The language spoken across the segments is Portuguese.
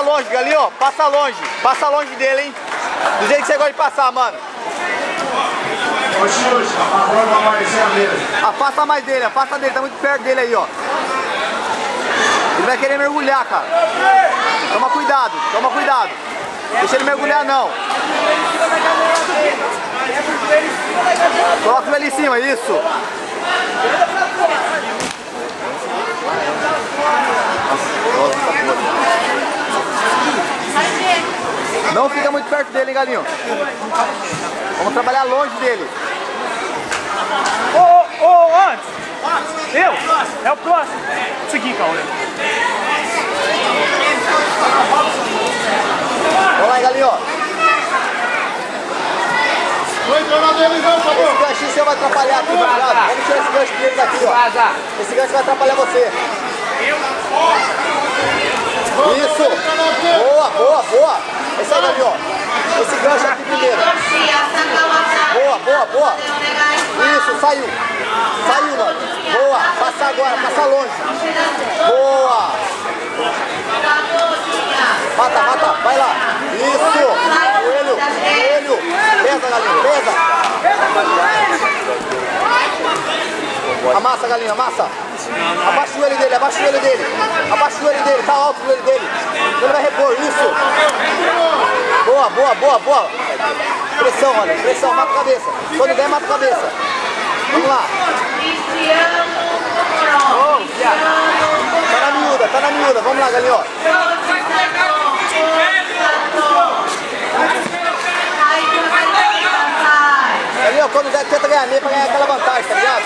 longe, galinho, passa longe. Passa longe dele, hein? Do jeito que você gosta de passar, mano. Ô, Xuxa, a favor vai aparecer a mesa. Afasta mais dele, afasta dele, tá muito perto dele aí, ó. Ele vai querer mergulhar, cara. Toma cuidado, toma cuidado. Deixa ele mergulhar, não. Coloca ele em cima, isso. Não fica muito perto dele, hein, galinho. Vamos trabalhar longe dele. Antes! Eu? É o próximo. Isso aqui, Cauê. Vamos lá, galinho. Esse ganchinho seu vai atrapalhar aqui, obrigado. Vamos tirar esse gancho dele daqui, ó. Esse gancho vai atrapalhar você. Isso! Boa, boa, boa! Esse aí, galinho, ó. Esse gancho aqui primeiro. Boa, boa, boa! Isso, saiu! Saiu, mano! Boa! Passa agora, passa longe! Boa! Mata, mata! Vai lá! Isso! Joelho! Joelho! Pesa, galinho! Pesa! Amassa, galinha, amassa! Abaixa o joelho dele, abaixa o joelho dele! Abaixa o joelho dele, tá alto o joelho dele! Ele vai repor, isso! Boa, boa, boa, boa! Pressão, olha, pressão, mata a cabeça! Quando der, mata a cabeça! Vamos lá! Tá na miúda, vamos lá, galinho! Galinho, quando der, tenta ganhar meio pra ganhar aquela vantagem, tá ligado?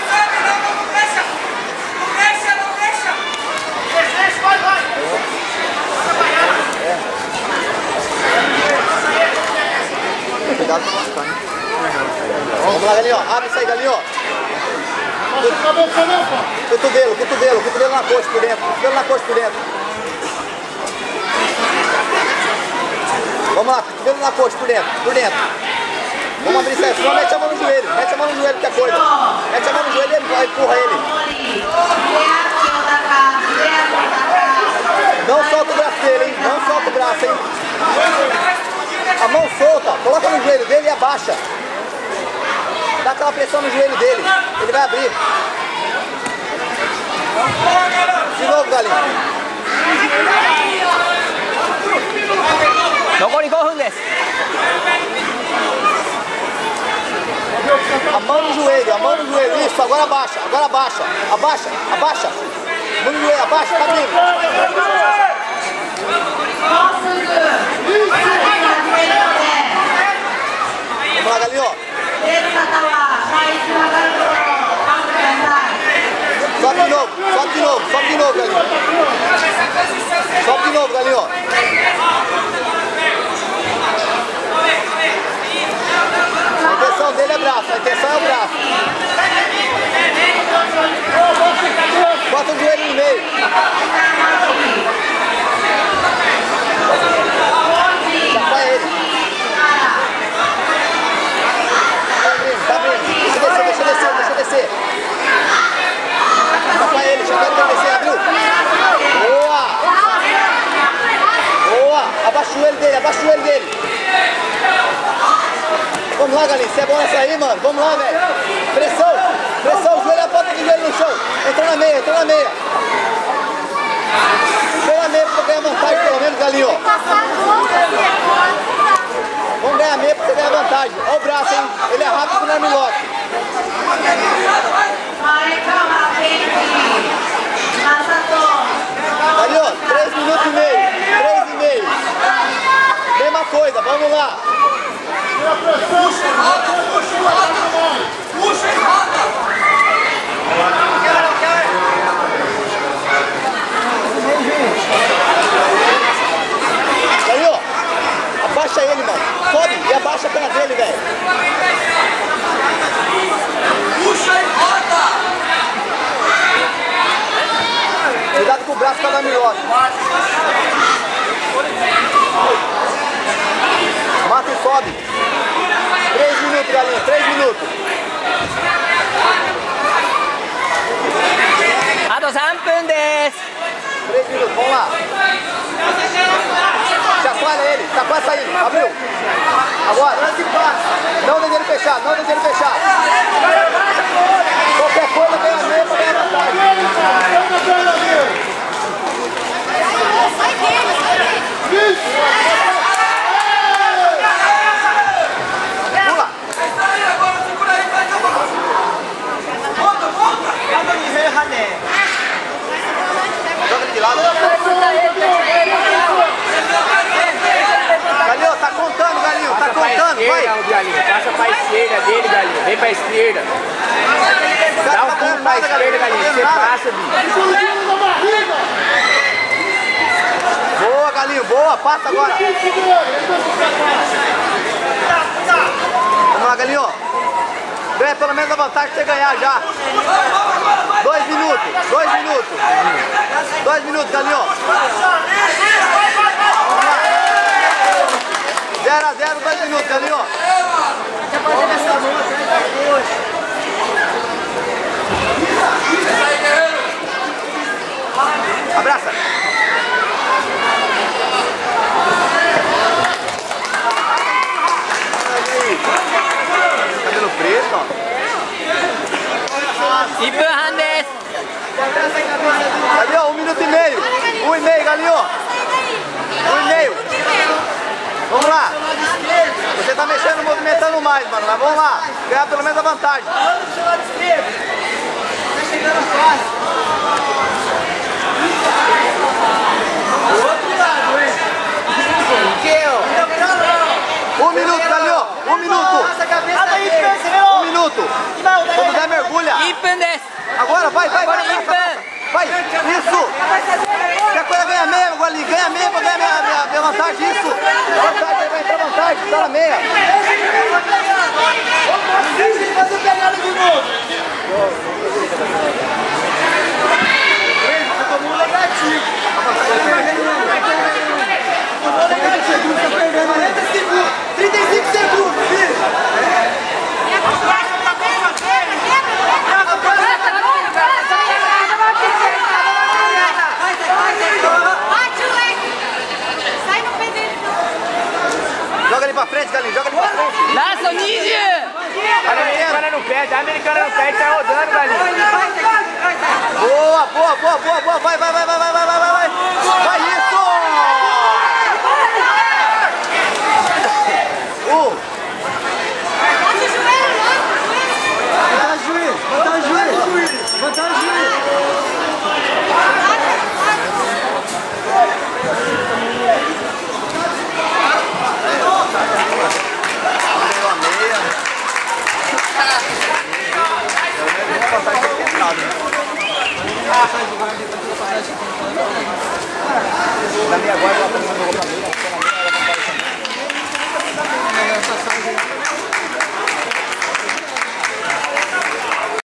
Cuidado pra machucar, né? Vamos lá, galinho, abre isso aí, galinho. Cotovelo, cotovelo, cotovelo na coxa por dentro, cotovelo na coxa por dentro. Vamos lá, cotovelo na coxa por dentro, por dentro. Vamos abrir isso aí, senão mete a mão no joelho, mete a mão no joelho que é coisa. Mete a mão no joelho e empurra ele. Não solta o braço dele, hein? Não solta o braço, hein? A mão solta, coloca no joelho dele e abaixa. Dá aquela pressão no joelho dele, ele vai abrir. De novo, galinha. A mão no joelho, isso, agora abaixa, abaixa, abaixa. Mão no joelho, abaixa, tá abrindo. Vamos lá, galinha, ó. Sobe de novo, sobe de novo, sobe de novo, galinha. Sobe de novo, galinha, ó. A intenção dele é braço, a intenção é o braço. Bota o joelho no meio. Chapa ele. Tá abrindo. Deixa descer. Chapa ele, descer, abriu. Boa. Boa. Abaixa o joelho dele, Vamos lá, galinha, você é bom nessa aí, mano. Vamos lá, velho. Pressão, joelho, a ponta do joelho no chão. Entra na meia. Entra na meia pra ganhar vantagem, pelo menos, galinha, ó. Vamos ganhar meia pra você ganhar vantagem. Olha o braço, hein? Ele é rápido com o armlock. Ali, ó, 3 minutos e meio. Mesma coisa, vamos lá. Puxa e roda! Aí, ó, abaixa ele, mano. Sobe e abaixa a perna dele, velho. Puxa e roda! Cuidado com o braço pra dar melhor. Mata e sobe. 3 minutos, galinha, 3 minutos. A 3 分です。 3 minutos, vamos lá. trabalha ele. Tá quase saindo. Abriu. Agora. Não deixa ele fechar, não deixa ele fechar. Qualquer coisa ganha meio pra ganhar vantagem. Pula. Joga ele de lado. Galinho, tá contando, Galinho, tá contando, vai. Galinho, passa pra esquerda dele, Galinho, vem pra esquerda. Dá um pulo pra esquerda, Galinho, você passa, bicho. Boa, Galinho, boa, passa agora. Vamos lá, Galinho. Ganha pelo menos a vantagem de você ganhar já. 2 minutos, 2 minutos. 2 minutos, Galinho. 0 a 0, 2 minutos, Galinho. Abraça. Cabelo preto, ó. Galinho, 1 minuto e meio. 1 e meio, Galinho. 1 e meio. Vamos lá. Você tá mexendo, movimentando mais, mano. Mas vamos lá. Ganhar pelo menos a vantagem. Um minuto, Galinho. 1 minuto. 1 minuto. Quando der, mergulha. Agora, vai, vai, vai. Vai. Isso. Qualquer coisa ganha meia, Galinho. Ganha meia pra ganhar minha vantagem. Isso. Vantagem, vai entrar vantagem. Tá na meia. Fazer pegada de novo. Você tomou um negativo. Tomou negativo, tá perdendo 40 segundos. 35 segundos, filho. Joga ele pra frente, Galinho. Joga ele pra frente. Laça, Ninja! A americana não perde, a americana não perde, tá rodando, Galinho. Boa, boa, boa, boa, boa. Vai, vai, vai, vai, vai, vai, vai.